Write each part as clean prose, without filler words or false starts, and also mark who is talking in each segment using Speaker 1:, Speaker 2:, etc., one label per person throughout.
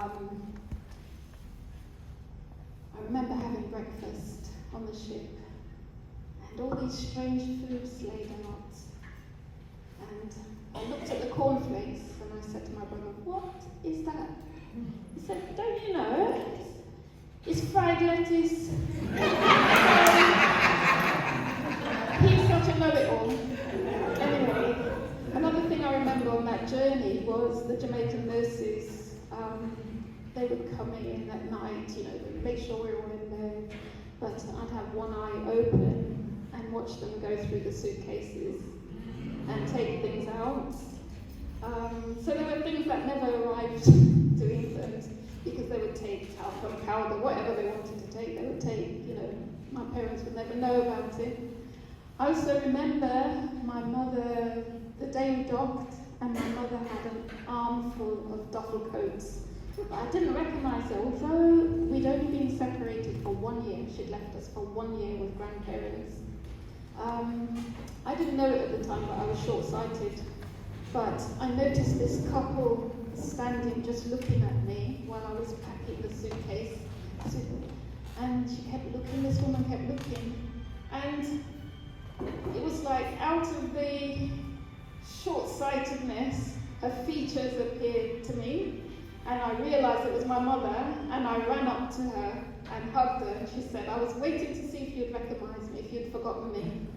Speaker 1: I remember having breakfast on the ship, and all these strange foods laid out. And I looked at the cornflakes, and I said to my brother, "What is that?" He said, "Don't you know? It's fried lettuce." He's such a know-it-all. Anyway, another thing I remember on that journey was the Jamaican nurses. They would come in at night, they'd make sure we were all in bed, but I'd have one eye open and watch them go through the suitcases and take things out. So there were things that never arrived to England because they would take talcum powder, whatever they wanted to take, they would take, my parents would never know about it. I also remember my mother, the day we docked, and my mother had an armful of duffel coats. I didn't recognise her, although we'd only been separated for 1 year. She'd left us for 1 year with grandparents. I didn't know it at the time, but I was short-sighted. But I noticed this couple standing just looking at me while I was packing the suitcase. And she kept looking, this woman kept looking. And it was like out of the short-sightedness, her features appeared to me. And I realised it was my mother, and I ran up to her and hugged her, and she said, "I was waiting to see if you'd recognise me, if you'd forgotten me."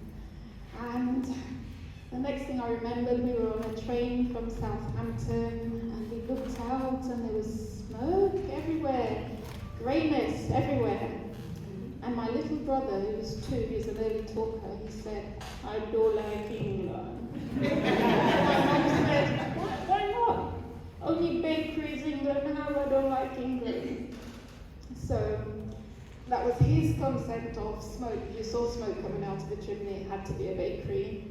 Speaker 1: And the next thing I remembered, we were on a train from Southampton, and we looked out, and there was smoke everywhere, greyness everywhere. And my little brother, who was 2, he was an early talker, he said, "I don't like England." And my mum said, Why not? Only bakeries, England, how I don't like England. So that was his concept of smoke. If you saw smoke coming out of the chimney, it had to be a bakery.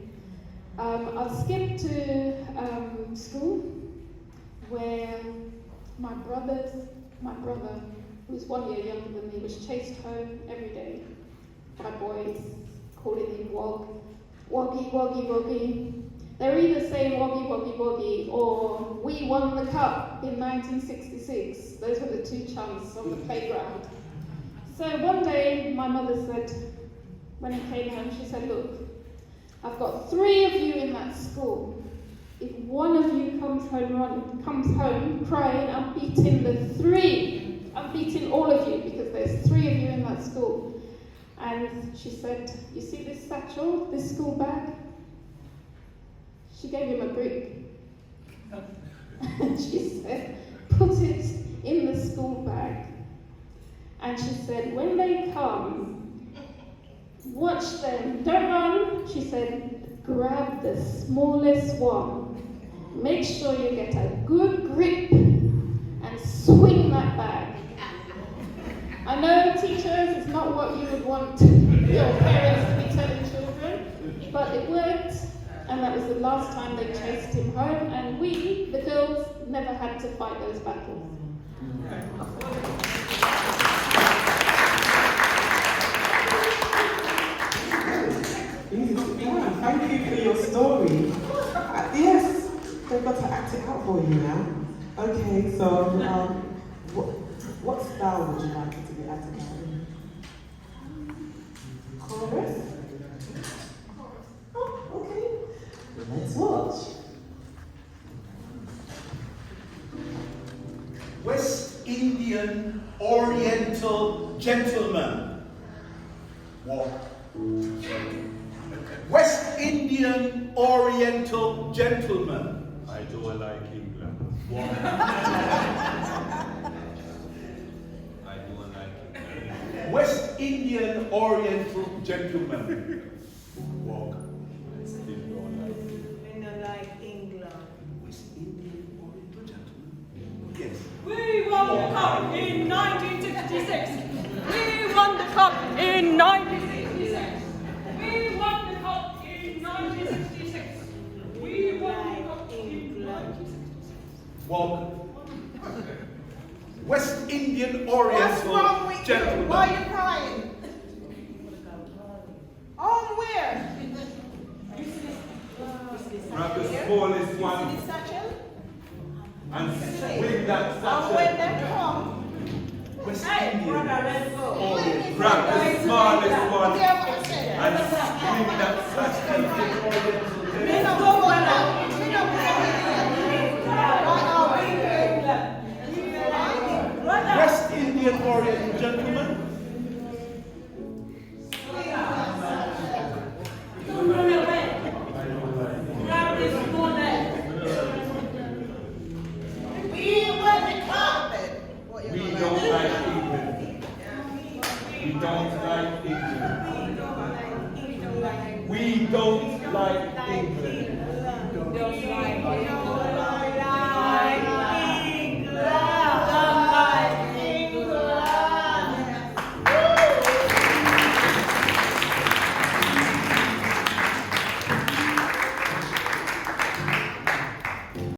Speaker 1: I'll skip to school, where my brother, who was 1 year younger than me, was chased home every day by boys calling him Wog. Woggy, woggy, woggy. They were either saying woggy, woggy, woggy, or "we won the cup in 1966. Those were the two chants on the playground. So one day, my mother said, when he came home, she said, "Look, I've got 3 of you in that school. If one of you comes home crying, I'm beating the 3. I'm beating all of you because there's 3 of you in that school." And she said, "You see this satchel, this school bag?" She gave him a brick. And she said, "Put it in the school bag." And she said, "When they come, watch them. Don't run." She said, "Grab the smallest one. Make sure you get a good grip and swing that bag." I know, teachers, it's not what you would want your parents to be telling children, but it worked. And that was the last time they chased him home, and we, the girls, never had to fight those battles.
Speaker 2: Thank you for your story. Yes, they've got to act it out for you now. Okay, so what style would you like it to be acted out in? Chorus? Okay, let's watch.
Speaker 3: West Indian Oriental gentleman. Walk. West Indian Oriental gentleman.
Speaker 4: I don't like England.
Speaker 3: Walk.
Speaker 4: I don't like England.
Speaker 3: West Indian Oriental gentleman. Walk.
Speaker 4: I still don't like England.
Speaker 5: I don't like England.
Speaker 3: West Indian Oriental gentleman. Yes.
Speaker 5: We won the cup in 1966. We won the cup in 1966. We won the cup in 1966. We won the cup in 1966.
Speaker 3: Walk. West Indian Oriental
Speaker 5: What's wrong with
Speaker 3: gentleman.
Speaker 5: you? Why are you crying? On where?
Speaker 4: Grab the smallest one
Speaker 5: Is it satchel?
Speaker 4: and swing Swing that
Speaker 6: And
Speaker 4: satchel.
Speaker 6: when they come,
Speaker 3: West
Speaker 6: hey,
Speaker 3: Indian.
Speaker 6: brother, let's go.
Speaker 4: Grab the smallest one
Speaker 6: Hear what I say?
Speaker 4: and swing that satchel.
Speaker 6: Me no go